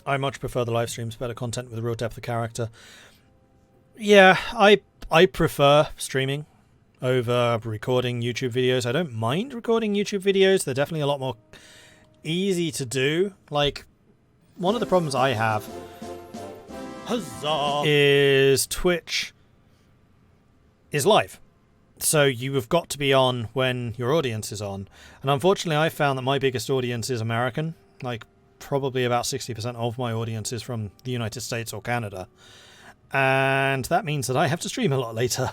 I much prefer the live streams, better content with real depth of character. Yeah, I prefer streaming over recording YouTube videos. I don't mind recording YouTube videos. They're definitely a lot more easy to do. Like, one of the problems I have is Twitch is live. So you have got to be on when your audience is on. And unfortunately, I found that my biggest audience is American. Like, probably about 60% of my audience is from the United States or Canada. And that means that I have to stream a lot later.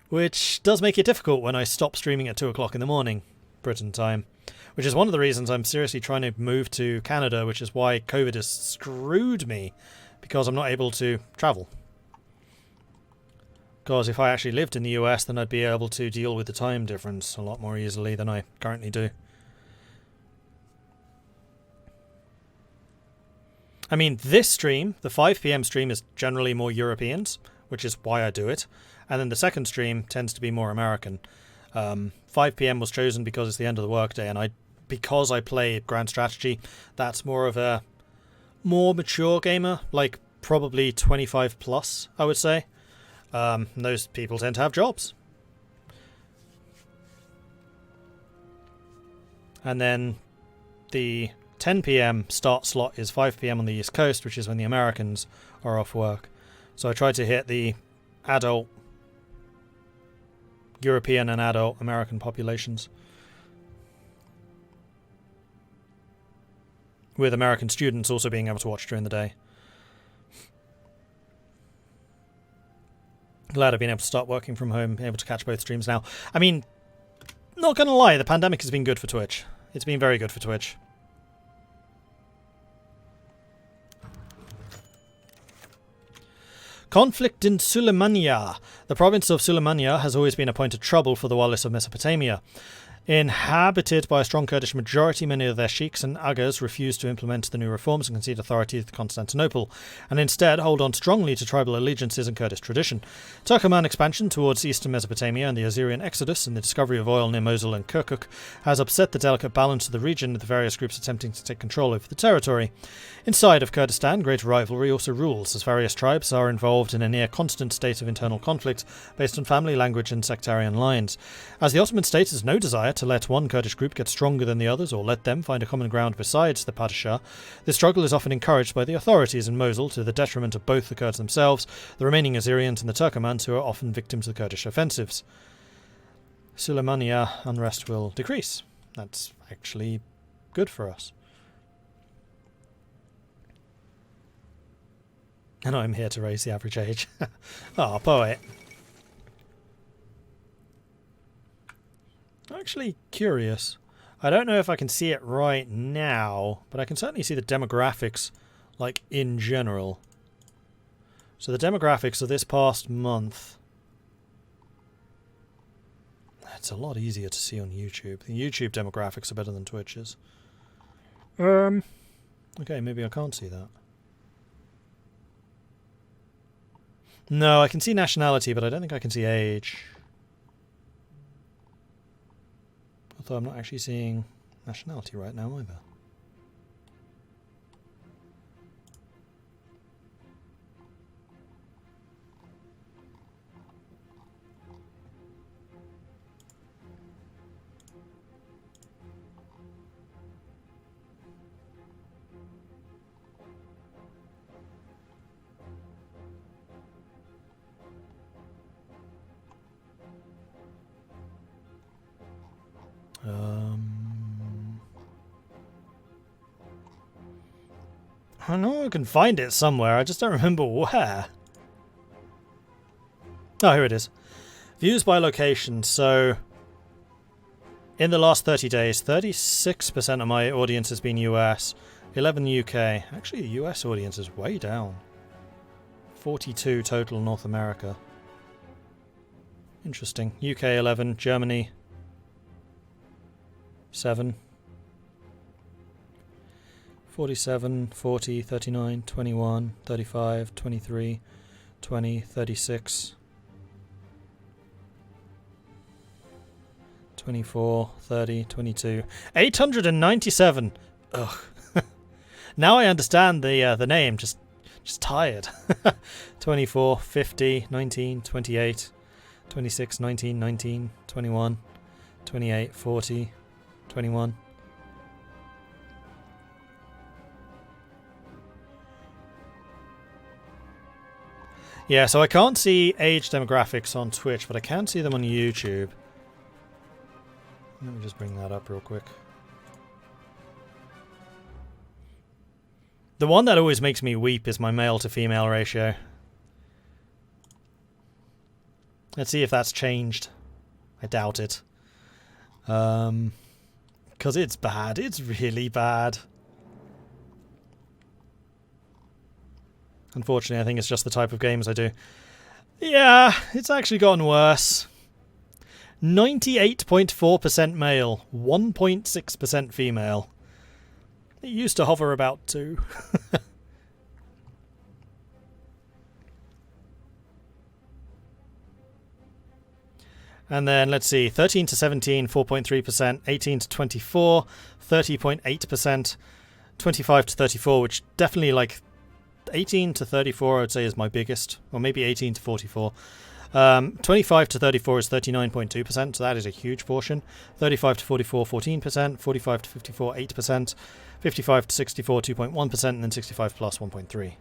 Which does make it difficult when I stop streaming at 2 o'clock in the morning, Britain time. Which is one of the reasons I'm seriously trying to move to Canada, which is why COVID has screwed me. Because I'm not able to travel. Because if I actually lived in the US, then I'd be able to deal with the time difference a lot more easily than I currently do. I mean, this stream, the 5 PM stream, is generally more Europeans, which is why I do it. And then the second stream tends to be more American. 5 PM was chosen because it's the end of the workday, and because I play Grand Strategy, that's more of a more mature gamer, like probably 25 plus, I would say. Those people tend to have jobs. And then the 10 PM start slot is 5 PM on the East Coast, which is when the Americans are off work. So I try to hit the adult European and adult American populations. With American students also being able to watch during the day. Glad I've been able to start working from home, able to catch both streams now. I mean, not gonna lie, the pandemic has been good for Twitch. It's been very good for Twitch. Conflict in Suleimania. The province of Suleimania has always been a point of trouble for the Wallace of Mesopotamia. Inhabited by a strong Kurdish majority, many of their sheikhs and aghas refuse to implement the new reforms and concede authority to Constantinople, and instead hold on strongly to tribal allegiances and Kurdish tradition. Turkoman expansion towards eastern Mesopotamia and the Assyrian exodus and the discovery of oil near Mosul and Kirkuk has upset the delicate balance of the region, with the various groups attempting to take control over the territory. Inside of Kurdistan, great rivalry also rules, as various tribes are involved in a near-constant state of internal conflict based on family, language and sectarian lines. As the Ottoman state has no desire to let one Kurdish group get stronger than the others or let them find a common ground besides the Padishah, this struggle is often encouraged by the authorities in Mosul to the detriment of both the Kurds themselves, the remaining Assyrians and the Turkomans, who are often victims of Kurdish offensives. Suleimania unrest will decrease. That's actually good for us. And I'm here to raise the average age. Ah, poet. Actually curious. I don't know if I can see it right now, but I can certainly see the demographics, like, in general. So the demographics of this past month. It's a lot easier to see on YouTube. The YouTube demographics are better than Twitch's. Okay, maybe I can't see that. No, I can see nationality, but I don't think I can see age. Although I'm not actually seeing nationality right now either. I know I can find it somewhere, I just don't remember where. Oh, here it is. Views by location. So, in the last 30 days, 36% of my audience has been US, 11 UK. Actually, the US audience is way down. 42 total North America. Interesting. UK 11, Germany 7. 47, 40, 39, 21, 35, 23, 20, 36, 24, 30, 22, 897. Ugh. Now I understand the name. Just tired. 24, 50, 19, 28, 26, 19, 19, 21, 28, 40, 21. Yeah, so I can't see age demographics on Twitch, but I can see them on YouTube. Let me just bring that up real quick. The one that always makes me weep is my male to female ratio. Let's see if that's changed. I doubt it. Because it's bad. It's really bad. Unfortunately, I think it's just the type of games I do. Yeah, it's actually gotten worse. 98.4% male, 1.6% female. It used to hover about 2. And then, let's see, 13 to 17, 4.3%, 18 to 24, 30.8%, 25 to 34, which definitely, like, 18 to 34 I would say is my biggest, or maybe 18 to 44. 25 to 34 is 39.2%, so that is a huge portion. 35 to 44, 14%. 45 to 54, 8%. 55 to 64, 2.1%, and then 65 plus, 1.3%.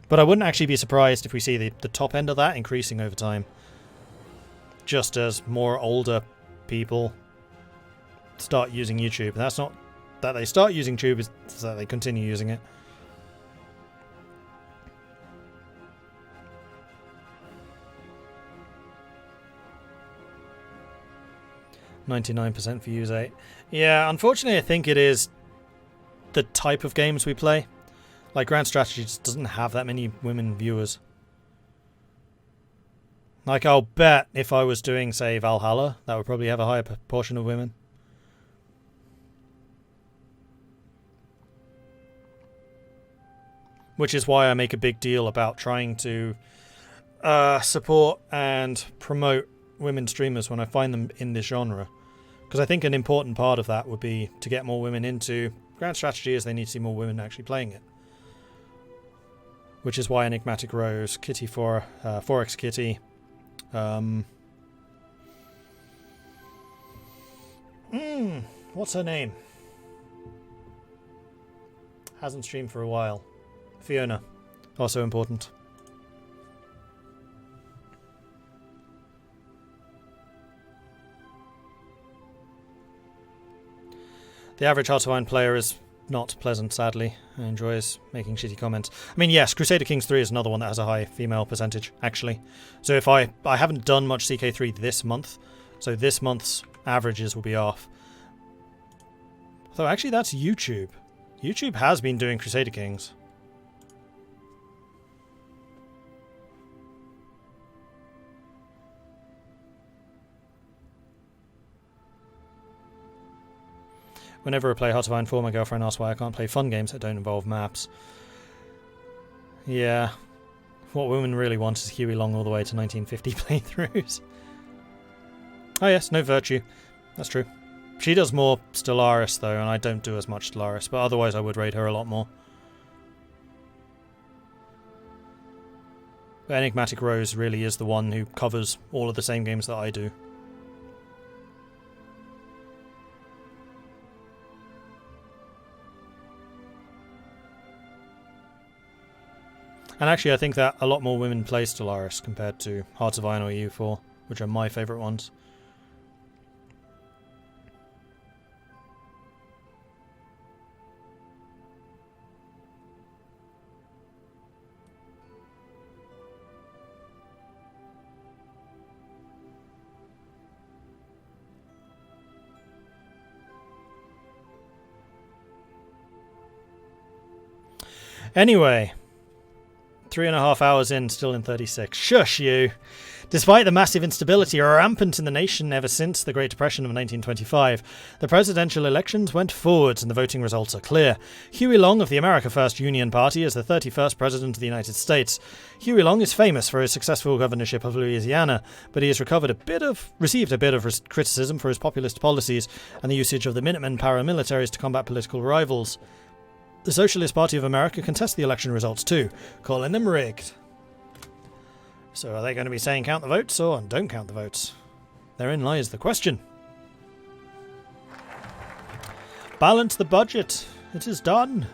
But I wouldn't actually be surprised if we see the top end of that increasing over time. Just as more older people start using YouTube. And that's not that they start using YouTube, it's that they continue using it. %99% for use 8. Yeah, unfortunately I think it is the type of games we play. Like Grand Strategy just doesn't have that many women viewers. Like I'll bet if I was doing, say, Valhalla, that would probably have a higher proportion of women. Which is why I make a big deal about trying to support and promote women streamers when I find them in this genre. Because I think an important part of that would be to get more women into Grand Strategy, as they need to see more women actually playing it. Which is why Enigmatic Rose, Kitty Forex Kitty, what's her name? Hasn't streamed for a while. Fiona, also important. The average Ottoman player is not pleasant, sadly, and enjoys making shitty comments. I mean, yes, Crusader Kings 3 is another one that has a high female percentage, actually. So if I haven't done much CK3 this month, so this month's averages will be off. Though actually that's YouTube. YouTube has been doing Crusader Kings. Whenever I play Ottoman 4, my girlfriend asks why I can't play fun games that don't involve maps. Yeah. What women really want is Huey Long all the way to 1950 playthroughs. Oh yes, no Virtue. That's true. She does more Stellaris though, and I don't do as much Stellaris, but otherwise I would rate her a lot more. But Enigmatic Rose really is the one who covers all of the same games that I do. And actually I think that a lot more women play Stellaris compared to Hearts of Iron or EU4, which are my favourite ones. Anyway, 3.5 hours in, still in 36. Shush you! Despite the massive instability rampant in the nation ever since the Great Depression of 1925, the presidential elections went forwards and the voting results are clear. Huey Long of the America First Union Party is the 31st President of the United States. Huey Long is famous for his successful governorship of Louisiana, but he has received a bit of criticism for his populist policies and the usage of the Minutemen paramilitaries to combat political rivals. The Socialist Party of America contests the election results too, calling them rigged. So are they going to be saying count the votes or don't count the votes? Therein lies the question. Balance the budget. It is done.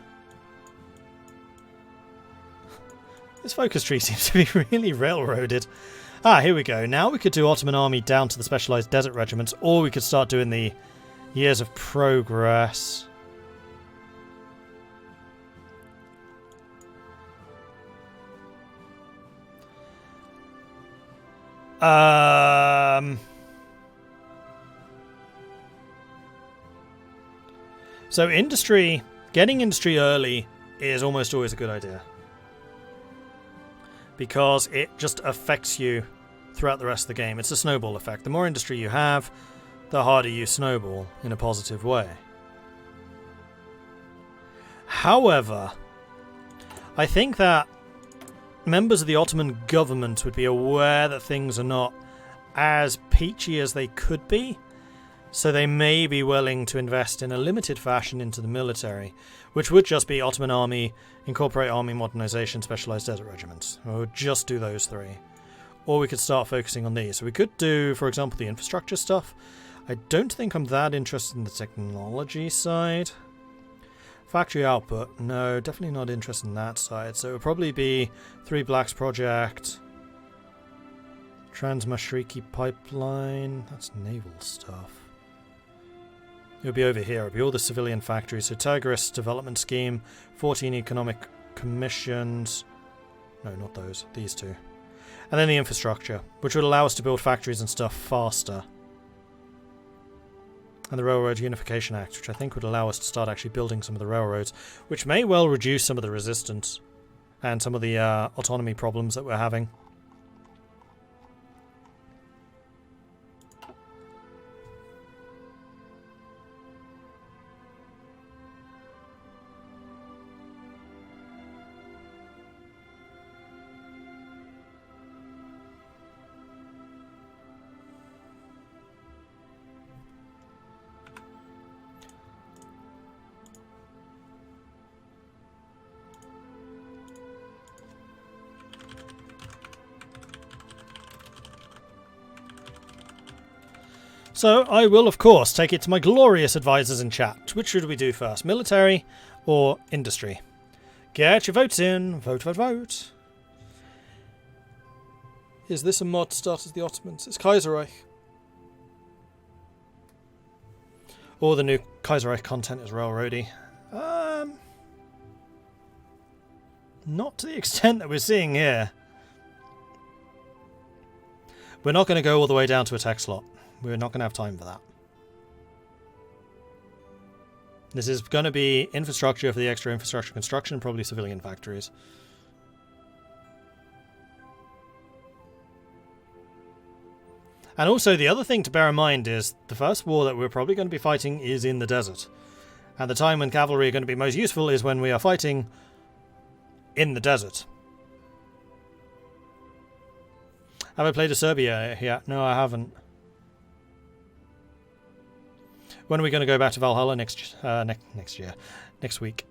This focus tree seems to be really railroaded. Ah, here we go. Now we could do Ottoman army down to the specialised desert regiments, or we could start doing the years of progress. So industry, getting industry early is almost always a good idea. Because it just affects you throughout the rest of the game. It's a snowball effect. The more industry you have, the harder you snowball in a positive way. However, I think that members of the Ottoman government would be aware that things are not as peachy as they could be, so they may be willing to invest in a limited fashion into the military, which would just be Ottoman army, incorporate army modernization, specialized desert regiments. We would just do those three. Or we could start focusing on these. So we could do, for example, the infrastructure stuff. I don't think I'm that interested in the technology side. Factory output, no, definitely not interested in that side. So it would probably be 3 Blacks project, Transmashriki pipeline, that's naval stuff. It would be over here, it would be all the civilian factories. So Tigris development scheme, 14 economic commissions, no, not those, these two. And then the infrastructure, which would allow us to build factories and stuff faster. And the Railroad Unification Act, which I think would allow us to start actually building some of the railroads, which may well reduce some of the resistance and some of the autonomy problems that we're having. So I will, of course, take it to my glorious advisors in chat. Which should we do first, military or industry? Get your votes in. Vote, vote, vote. Is this a mod to start as the Ottomans? It's Kaiserreich. Or the new Kaiserreich content is railroady. Not to the extent that we're seeing here. We're not going to go all the way down to a tech slot. We're not going to have time for that. This is going to be infrastructure for the extra infrastructure construction, probably civilian factories. And also the other thing to bear in mind is the first war that we're probably going to be fighting is in the desert. And the time when cavalry are going to be most useful is when we are fighting in the desert. Have I played a Serbia yet? No, I haven't. When are we going to go back to Valhalla? Next week.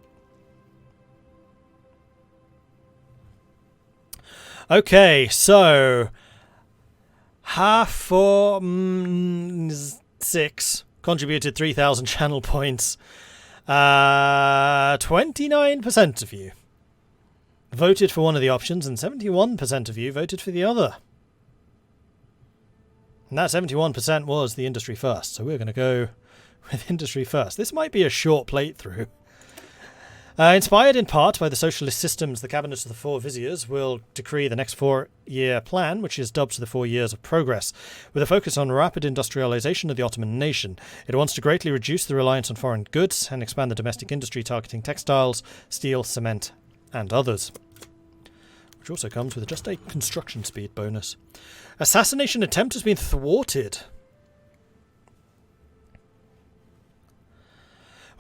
Okay, so half for 6 contributed 3,000 channel points. 29% of you voted for one of the options, and 71% of you voted for the other. And that 71% was the industry first, so we're going to go with industry first. This might be a short playthrough. Inspired in part by the socialist systems, the cabinets of the 4 viziers will decree the next 4-year plan, which is dubbed the 4 years of progress, with a focus on rapid industrialization of the Ottoman nation. It wants to greatly reduce the reliance on foreign goods and expand the domestic industry targeting textiles, steel, cement, and others. Which which also comes with just a construction speed bonus. Assassination attempt has been thwarted.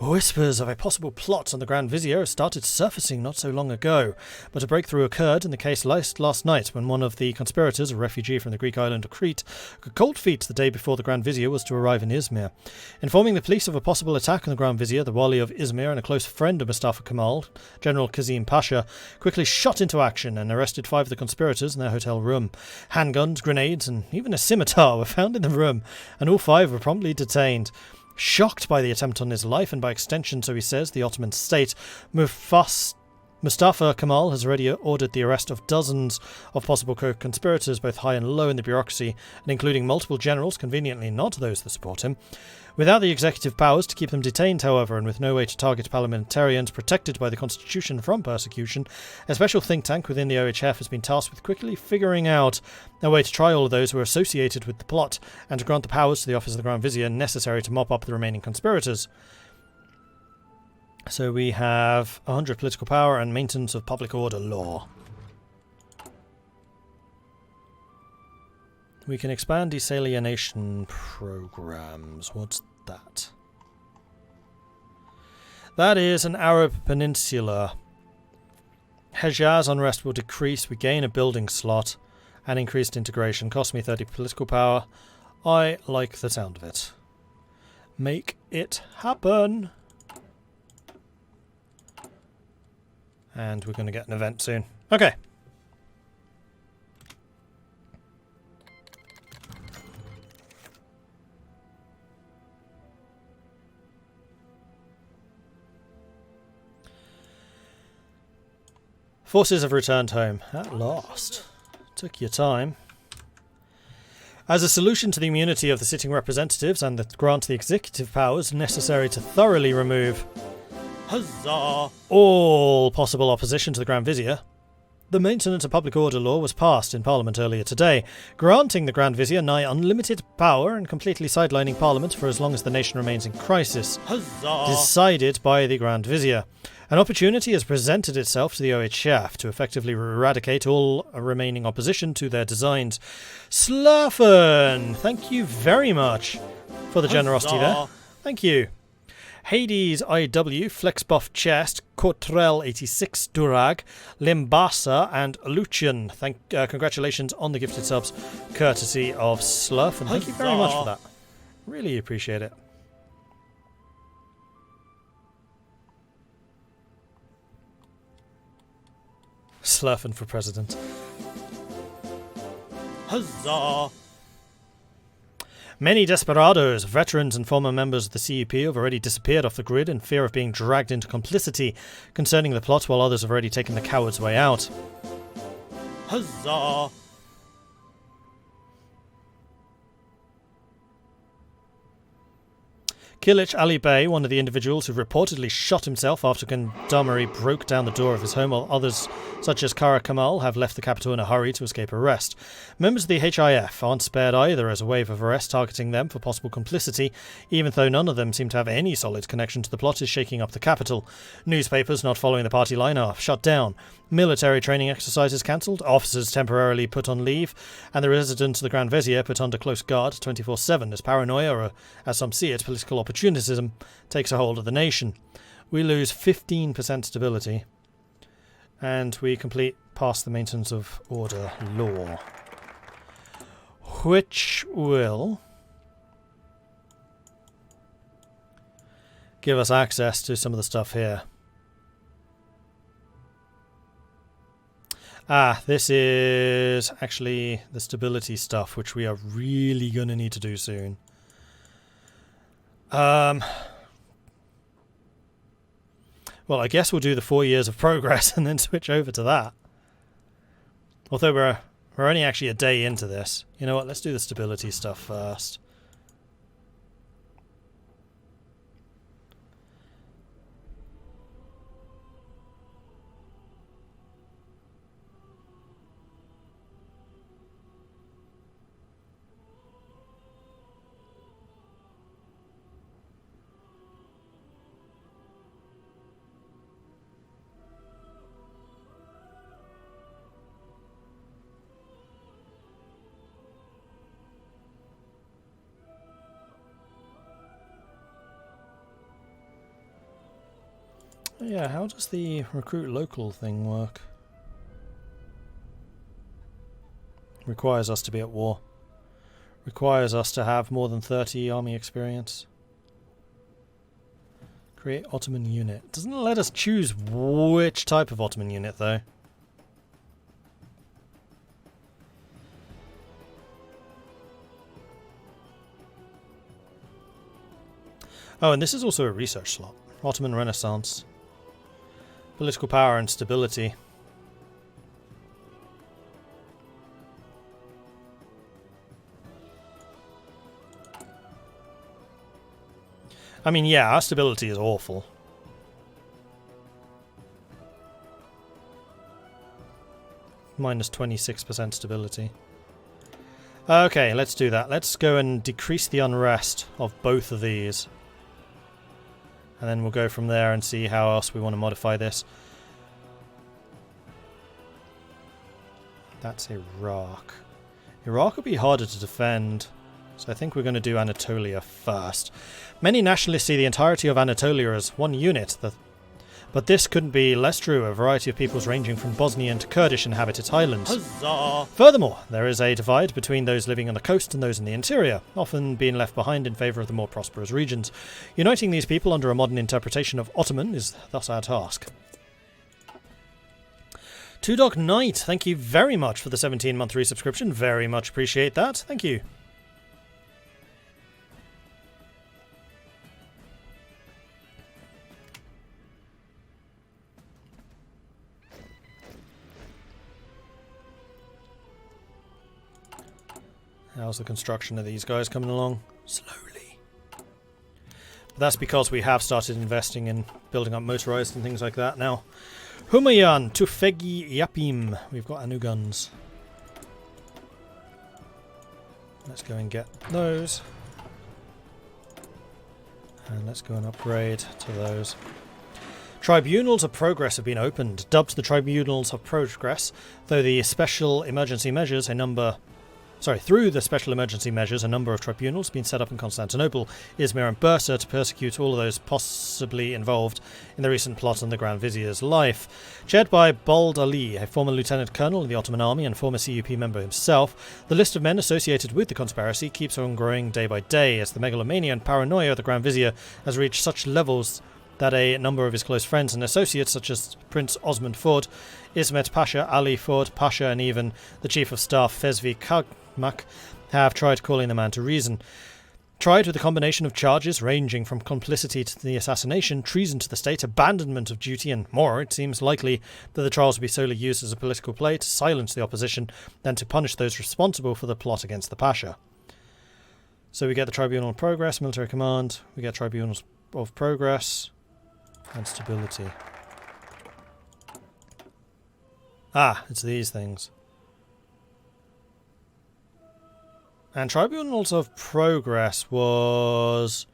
Whispers of a possible plot on the Grand Vizier started surfacing not so long ago, but a breakthrough occurred in the case last night when one of the conspirators, a refugee from the Greek island of Crete, got cold feet the day before the Grand Vizier was to arrive in Izmir. Informing the police of a possible attack on the Grand Vizier, the Wali of Izmir and a close friend of Mustafa Kemal, General Kazim Pasha, quickly shot into action and arrested 5 of the conspirators in their hotel room. Handguns, grenades, and even a scimitar were found in the room, and all 5 were promptly detained. Shocked by the attempt on his life, and by extension, so he says, the Ottoman state, Mustafa Kemal has already ordered the arrest of dozens of possible co-conspirators, both high and low in the bureaucracy, and including multiple generals, conveniently not those that support him. Without the executive powers to keep them detained, however, and with no way to target parliamentarians protected by the constitution from persecution, a special think tank within the OHF has been tasked with quickly figuring out a way to try all of those who are associated with the plot, and to grant the powers to the office of the Grand Vizier necessary to mop up the remaining conspirators. So we have 100 political power and maintenance of public order law. We can expand desalienation programs. What's that? That is an Arab peninsula. Hejaz unrest will decrease. We gain a building slot and increased integration. Cost me 30 political power. I like the sound of it. Make it happen. And we're going to get an event soon. Okay. Forces have returned home. At last. Took your time. As a solution to the immunity of the sitting representatives and grant the executive powers necessary to thoroughly remove all possible opposition to the Grand Vizier, the Maintenance of Public Order Law was passed in Parliament earlier today, granting the Grand Vizier nigh unlimited power and completely sidelining Parliament for as long as the nation remains in crisis. Decided by the Grand Vizier. An opportunity has presented itself to the OHF to effectively eradicate all remaining opposition to their designs. Slaffen! Thank you very much for the generosity there. Thank you. Hades IW, Flexbuff Chest, Cotrell 86, Durag, Limbasa, and Lucian. Congratulations on the gifted subs, courtesy of Sluff, and thank you very much for that. Really appreciate it. Slurfing for president. Huzzah! Many desperados, veterans and former members of the CUP have already disappeared off the grid in fear of being dragged into complicity concerning the plot, while others have already taken the coward's way out. Huzzah! Kilich Ali Bey, one of the individuals who reportedly shot himself after Gendarmerie broke down the door of his home, while others, such as Kara Kamal, have left the capital in a hurry to escape arrest. Members of the HIF aren't spared either as a wave of arrests targeting them for possible complicity, even though none of them seem to have any solid connection to the plot is shaking up the capital. Newspapers not following the party line are shut down. Military training exercises cancelled, officers temporarily put on leave, and the residents of the Grand Vizier put under close guard 24/7 as paranoia, or as some see it, political opportunism, takes a hold of the nation. We lose 15% stability, and we complete past the Maintenance of Order Law, which will give us access to some of the stuff here. This is actually the stability stuff, which we are really going to need to do soon. Well, I guess we'll do the 4 years of progress and then switch over to that. Although we're only actually a day into this. You know what, let's do the stability stuff first. Yeah, how does the recruit local thing work? Requires us to be at war. Requires us to have more than 30 army experience. Create Ottoman unit. Doesn't let us choose which type of Ottoman unit though. Oh, and this is also a research slot. Ottoman Renaissance. Political power and stability. I mean, yeah, our stability is awful. Minus 26% stability. Okay, let's do that. Let's go and decrease the unrest of both of these. And then we'll go from there and see how else we want to modify this. That's Iraq. Iraq would be harder to defend. So I think we're going to do Anatolia first. Many nationalists see the entirety of Anatolia as one unit, but this couldn't be less true of a variety of peoples ranging from Bosnian to Kurdish inhabited highlands. Huzzah! Furthermore, there is a divide between those living on the coast and those in the interior, often being left behind in favour of the more prosperous regions. Uniting these people under a modern interpretation of Ottoman is thus our task. Two Dog Knight, thank you very much for the 17-month resubscription. Very much appreciate that. Thank you. How's the construction of these guys coming along? Slowly. But that's because we have started investing in building up motorized and things like that now. Humayun, Tufegi Yapim. We've got our new guns. Let's go and get those. And let's go and upgrade to those. Tribunals of Progress have been opened. Dubbed the Tribunals of Progress, though the special emergency measures, through the special emergency measures, a number of tribunals have been set up in Constantinople, Izmir and Bursa to persecute all of those possibly involved in the recent plot on the Grand Vizier's life. Chaired by Bald Ali, a former lieutenant colonel in the Ottoman army and former CUP member himself, the list of men associated with the conspiracy keeps on growing day by day as the megalomania and paranoia of the Grand Vizier has reached such levels that a number of his close friends and associates, such as Prince Osman Ford, Ismet Pasha, Ali Ford Pasha, and even the Chief of Staff Fezvi Kagmak, have tried calling the man to reason. Tried with a combination of charges ranging from complicity to the assassination, treason to the state, abandonment of duty, and more, it seems likely that the trials will be solely used as a political play to silence the opposition than to punish those responsible for the plot against the Pasha. So we get the Tribunal of Progress, Military Command, we get Tribunals of Progress, and Stability. Ah, it's these things. And Tribunals of Progress was,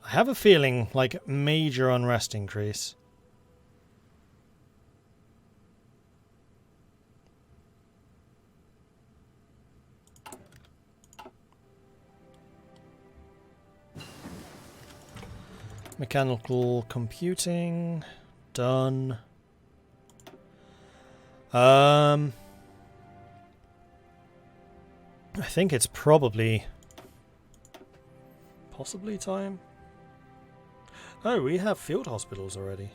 I have a feeling, like major unrest increase. Mechanical computing, done. I think it's possibly time. Oh, we have field hospitals already.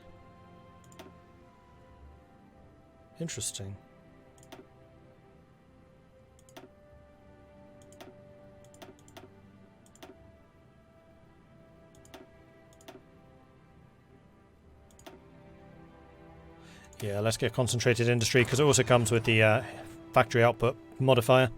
Interesting. Yeah, let's get concentrated industry because it also comes with the factory output modifier.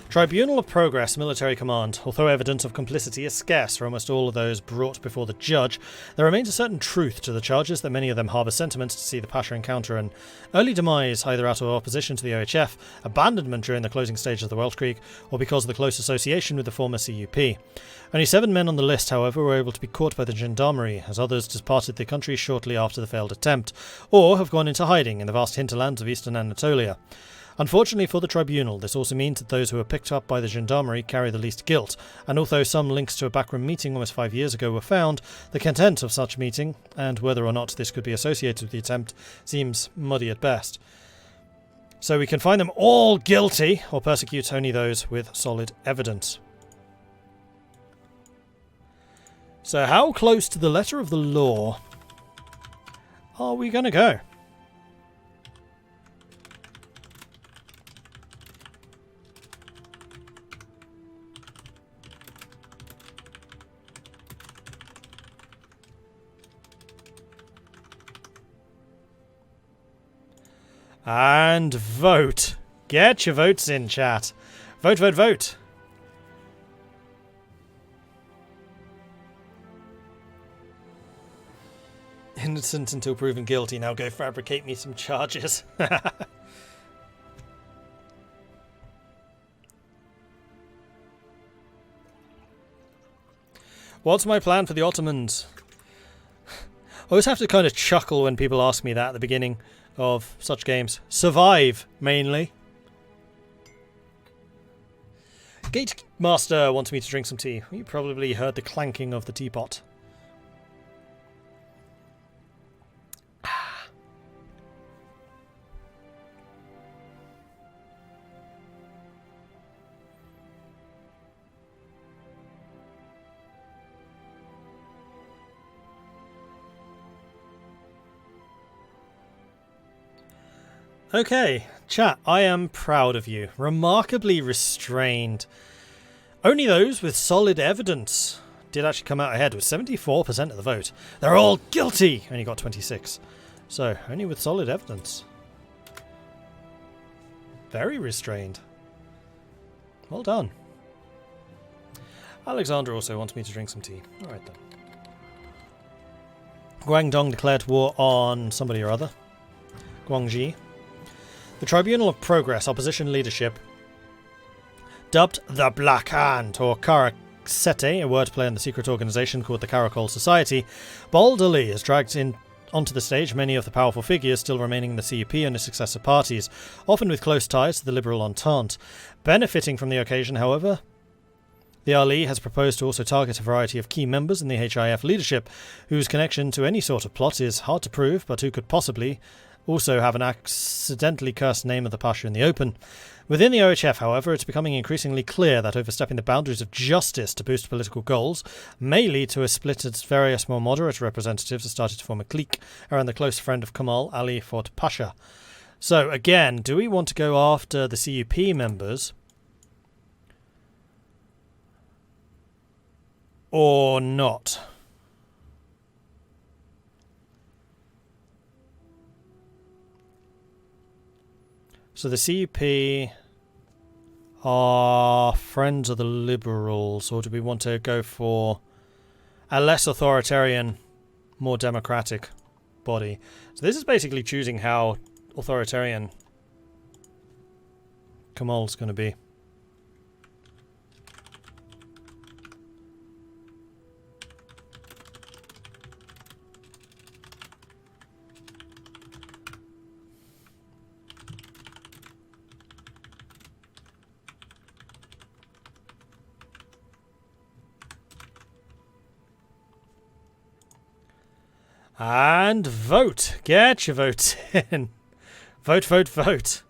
Tribunal of Progress, Military Command. Although evidence of complicity is scarce for almost all of those brought before the judge, there remains a certain truth to the charges that many of them harbour sentiments to see the Pasha encounter an early demise either out of opposition to the OHF, abandonment during the closing stage of the Weltkrieg, or because of the close association with the former CUP. Only 7 men on the list, however, were able to be caught by the gendarmerie, as others departed the country shortly after the failed attempt, or have gone into hiding in the vast hinterlands of eastern Anatolia. Unfortunately for the tribunal, this also means that those who are picked up by the gendarmerie carry the least guilt, and although some links to a backroom meeting almost 5 years ago were found, the content of such meeting, and whether or not this could be associated with the attempt, seems muddy at best. So we can find them all guilty, or persecute only those with solid evidence. So how close to the letter of the law are we going to go? And vote. Get your votes in, chat. Vote, vote, vote. Innocent until proven guilty. Now go fabricate me some charges. What's my plan for the Ottomans? I always have to kind of chuckle when people ask me that at the beginning of such games. Survive, mainly. Gatemaster wants me to drink some tea. You probably heard the clanking of the teapot. Okay, chat, I am proud of you. Remarkably restrained. Only those with solid evidence did actually come out ahead with 74% of the vote. They're all guilty! Only got 26. So, only with solid evidence. Very restrained. Well done. Alexander also wants me to drink some tea. Alright then. Guangdong declared war on somebody or other. Guangxi. The Tribunal of Progress opposition leadership, dubbed the Black Hand, or Karakete, a wordplay on the secret organisation called the Caracol Society, boldly has dragged in onto the stage many of the powerful figures still remaining in the CUP and its successor parties, often with close ties to the Liberal Entente. Benefiting from the occasion, however, the Ali has proposed to also target a variety of key members in the HIF leadership, whose connection to any sort of plot is hard to prove, but who could possibly also have an accidentally cursed name of the Pasha in the open. Within the OHF, however, it's becoming increasingly clear that overstepping the boundaries of justice to boost political goals may lead to a split as various more moderate representatives have started to form a clique around the close friend of Kemal, Ali Fort Pasha. So, again, do we want to go after the CUP members or not? So the CUP are friends of the Liberals, or do we want to go for a less authoritarian, more democratic body? So this is basically choosing how authoritarian Kemal's going to be. And vote! Get your votes in! Vote, vote, vote!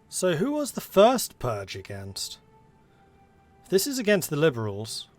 So who was the first purge against? If this is against the Liberals,